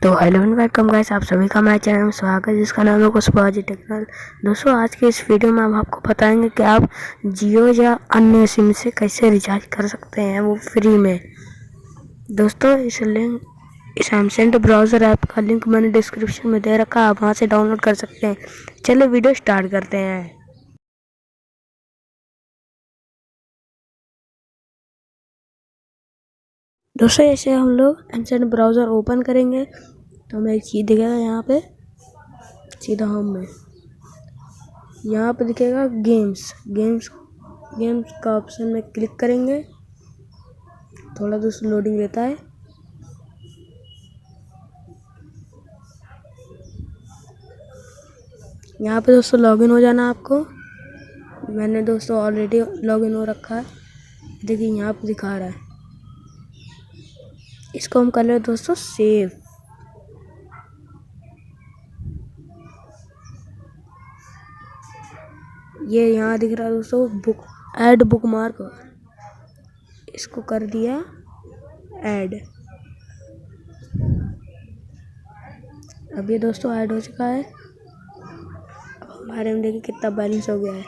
तो hello and welcome guys, आप सभी का हमारे चैनल में स्वागत है जिसका नाम है कुशवाहा टेक्निकल। दोस्तों, आज के इस वीडियो में हम आपको बताएंगे कि आप जियो या अन्य सिम से कैसे रिचार्ज कर सकते हैं वो फ्री में। दोस्तों, इस Mcent ब्राउज़र ऐप का लिंक मैंने डिस्क्रिप्शन में दे रखा है, आप वहाँ से डाउनलोड कर सकते हैं। चलो वीडियो स्टार्ट करते हैं। दोस्तों, ऐसे हम लोग Mcent ब्राउज़र ओपन करेंगे तो हमें एक चीज़ दिखेगा यहाँ पे सीधा होम में। यहाँ पे दिखेगा गेम्स का ऑप्शन में क्लिक करेंगे। थोड़ा दोस्तों लोडिंग लेता है। यहाँ पे दोस्तों लॉगिन हो जाना आपको। मैंने दोस्तों ऑलरेडी लॉगिन हो रखा है, देखिए यहाँ पे दिखा रहा है। इसको हम कर ले दोस्तों सेव। ये यहाँ दिख रहा है दोस्तों ऐड बुकमार्क, इसको कर दिया ऐड। अब ये दोस्तों ऐड हो चुका है। अब हमारे में देखिए कितना बैलेंस हो गया है।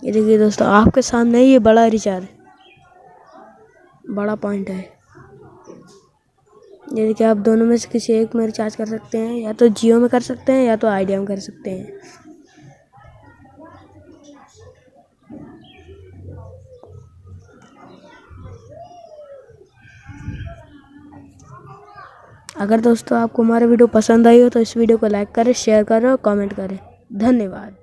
ये देखिए दोस्तों आपके सामने ये बड़ा रिचार्ज, बड़ा पॉइंट है। ये देखिए आप दोनों में से किसी एक में रिचार्ज कर सकते हैं, या तो जियो में कर सकते हैं या तो आइडिया में कर सकते हैं। अगर दोस्तों आपको हमारा वीडियो पसंद आई हो तो इस वीडियो को लाइक करें, शेयर करें और कमेंट करें। धन्यवाद।